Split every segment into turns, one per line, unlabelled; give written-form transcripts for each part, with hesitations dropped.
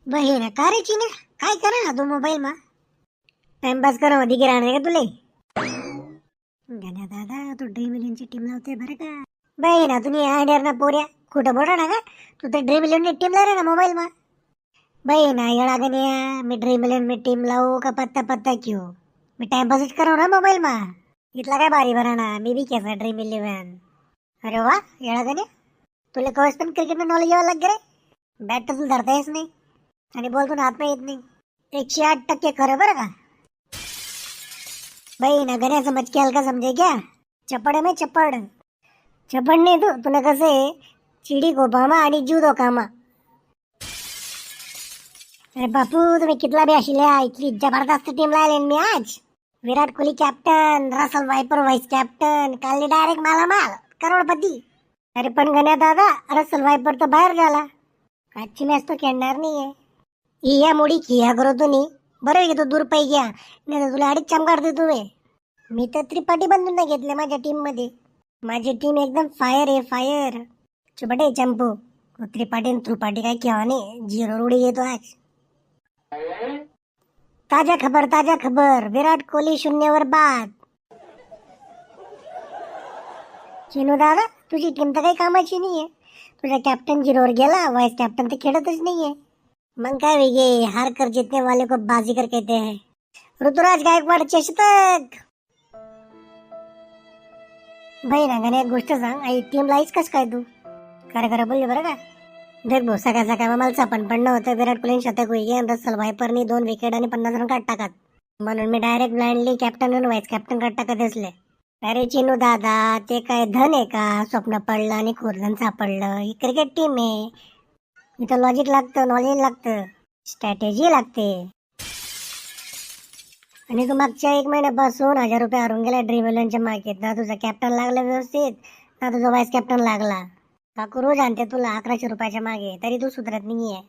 बहीण का रे चिन्या काय करा ना तू मोबाईल मा टाइमपास करा मध्ये राहणार का तुले गण्या दादा तू ड्रीम इलेव्हनची टीम लावते बरं का बहीण तुम्ही आयडियर ना पोऱ्या खोटं बोला ना का तू तर ड्रीम इलेव्हन टीम लाव रे ना मोबाईल मा बहीण येडा गण्या मी ड्रीम इलेव्हन में टीम लावू का पत्ता पत्ता क्यों मी टाइमपास करू ना मोबाईल मा इथला काय भारी भरा ना मी बी केसा ड्रीम इलेव्हन अरे वा येडा गण्या तुला कवच पण क्रिकेट नॉलेज यावं लाग रे बॅट तर तुला धरता येत नाही आणि बोलतो ना हात येत नाही 108% खरं बरं का भाई ना गण्या समझ के हल्का समझे क्या चपड़ है मैं चपड़ चपड़ नहीं तूने कसे चिड़ी को पामा आणि जीव दो कामा अरे बापू तुम्ही कितला बी आशिल्या इतली जबरदस्त टीम लावली मी आज विराट कोहली कॅप्टन रसल वायपर वाइस कॅप्टन काल डायरेक्ट मालामाल करोडपती अरे पण गण्या दादा रसल वायपर तर बाहेर झाला आजची मॅच तो खेळणार नाहीये या मुडी खिया करो तुम्ही बरं आहे की तू दूर पाई घ्या नाही तर तुला अडीच चमकाड दे तुम्ही मी तर त्रिपाठी बंधून नाही घेतले माझ्या टीम मध्ये माझी टीम एकदम फायर आहे फायर चुपटे चंपू त्रिपाठी आणि त्रुपाठी काय केव्हा नाही 0 उडी घेतो आज ताजा खबर विराट कोहली 0 बाद चिनू दादा तुझी टीम तर काही कामाची नाहीये तुझा कॅप्टन 0 गेला वाइस कॅप्टन तर खेळतच नाहीये मग काय वेगळे हार कर जीतने वाले को बाजीगर कहते हैं ऋतुराज गायकवाड चषक भाई ना गणे एक गोष्ट सांग आई टीम लाईच कस काय तू खरं बोलले बरं का देख भाऊ सकाळ मला सापण पडणं होतं विराट कोहली शतक होई आणि रसल वायपरनी 2 विकेट आणि 50 रन काढ टाकत म्हणून मी डायरेक्ट ब्लाइंडली कॅप्टन आणि व्हाईस कॅप्टन काढ टाकत असले अरे चिनू दादा ते काय धन आहे का स्वप्न पडलं आणि खोरधन सापडलं ही क्रिकेट टीम आहे इथं लॉजिक लागतं नॉलेज लागतं स्ट्रॅटेजी लागते आणि तू मागच्या 1 महिन्यापासून 1000 रुपये हरून गेला ड्रीम इलेव्हनच्या मार्केट ना तुझा कॅप्टन लागला व्यवस्थित ना तुझा व्हाईस कॅप्टन लागला काकू रोज आणते तुला 1100 रुपयाच्या मागे तरी तू सुधरत नाहीये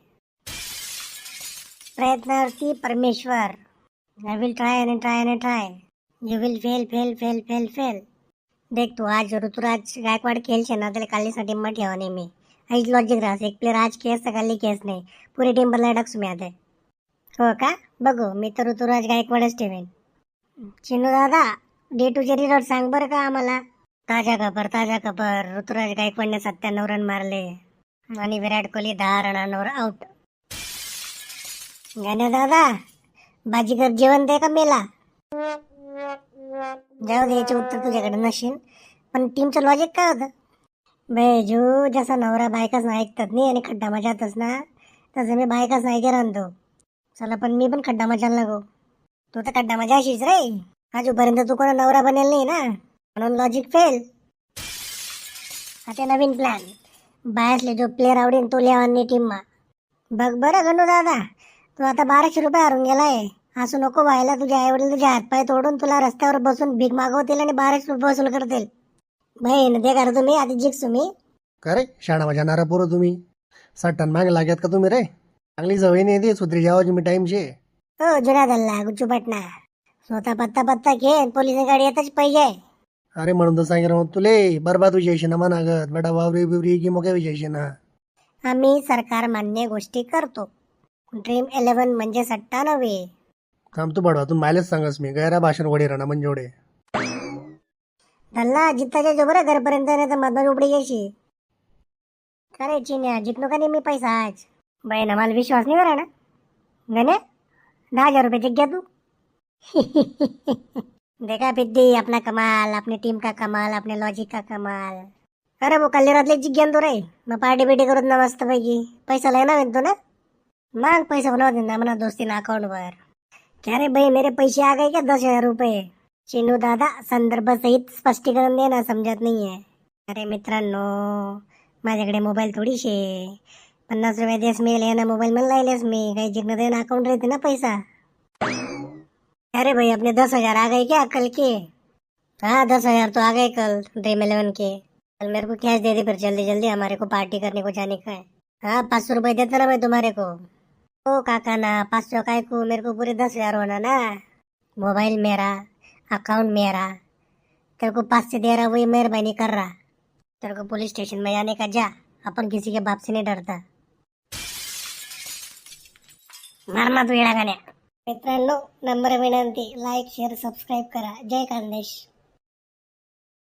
प्रयत्नार्थी परमेश्वर आय विल ट्राय आणि ट्राय आणि ट्राय यू विल फेल देख तू आज ऋतुराज गायकवाड खेळशे ना त्याला कालीसाठी टीम ठेवा नाही मी आईच लॉजिक राहस एक प्लेअर आज केस तर काली केस नाही पुरी टीम बदला डक्स मी आता हो का बघू मी तर ऋतुराज गायकवाडच ठेवेन चिनू दादा डे टू रिझल्ट सांग बरं का आम्हाला ताजा खबर ऋतुराज गायकवाडने 97 रन मारले आणि विराट कोहली 10 रनांवर आउट गाण्या दादा बाजीगर जेवण दे का मेला जाऊ दे याचे उत्तर तुझ्याकडे नशीन पण टीमचं लॉजिक काय होतं बेजू जसा नवरा बायकाच ऐकतात नाही आणि खड्डा मजातच ना तसं मी बायकाच ऐके राहतो चला पण मी पण खड्डा मजाला नको तू तर खड्डा मजा अशीच रे आजूपर्यंत तू कोणा नवरा बनेल नाही ना म्हणून लॉजिक फेल आता नवीन प्लॅन बायसले जो प्लेअर आवडेल तो लिहावानी टीम मा बघ बरं गणू दादा तू आता 1200 रुपये हरून गेलाय असं नको व्हायला तुझ्या आईवडील तुझे हातपाय तोडून तुला रस्त्यावर बसून भीक मागवतील आणि 1200 रुपये वसूल करतील बहीण दे करा तुम्ही आधी जिंक तुम्ही
का रे शाळा जाणारा पोरं तुम्ही 60 टन मागे लागत का तुम्ही रे चांगली सवय नाही दे सुधरी जावाची मी टाइमचे
हो जुना दल्ला गुच्चू पटना स्वतः पत्ता घे पोलिस गाडी येतच पाहिजे
अरे म्हणून तर सांगितलं मग तुले बरबाद विजयशी ना मनागत बेटा वावरी बिवरी की मोक्या विजयशी ना
आम्ही सरकार मान्य गोष्टी करतो ड्रीम 11 म्हणजे सट्टा नव्हे
काम तू बडवातून मायलेच सांगस मी गैरा भाषण वडे राहणार म्हणजे एवढे
धल्ला जित्ताच्या जो बरं घरपर्यंत नाही तर मधून उपडी यायची अरे चिन्या जितनो का नाही मी पैसा आज बहीण मला विश्वास नाही बरा ना गणे 10,000 रुपये जिंक घ्या तू देखा पिद्दी अपना कमाल अपनी टीम का कमाल अपने लॉजिक का कमाल अरे वो कल्ले रातले जिंक घेऊन तो रे मग पार्टी बिटी करून ना मस्त पैकी पैसा लेना म्हणतो ना मग पैसा बनवा देना म्हणा दोस्तीना अकाउंटवर क्या रे भाई मेरे पैसे आ गए क्या 10,000 रुपये चिनू दादा संदर्भ सहित स्पष्टीकरण देना समजत नाहीये अरे मित्रांनो माझ्याकडे मोबाईल थोडीशे 50 रुपये देस मी लेना मोबाईल में लाइलेस मी काही जिंकना देना अकाउंट रहते ना पैसा अरे भाई अपने 10,000 आ गए क्या कल के हाँ 10,000 तो आ गए कल ड्रीम 11 के कल मेरे को कैश दे दे फिर जल्दी जल्दी हमारे को पार्टी करने को जाने का है हाँ 500 रुपये देता ना मैं तुम्हारे को ओ काका ना 500 काय को मेरे को पूरे 10,000 होना ना मोबाइल मेरा अकाउंट मेरा तेरे को 5 से दे रहा वही मेहरबानी कर रहा तेरे को पुलिस स्टेशन में जाने का जा अपन किसी के बाप से नहीं डरता मारणा तू येडा गाण्या. मित्रांनो, नम्र विनंती, लाईक शेअर सबस्क्राईब करा. जय खानदेश.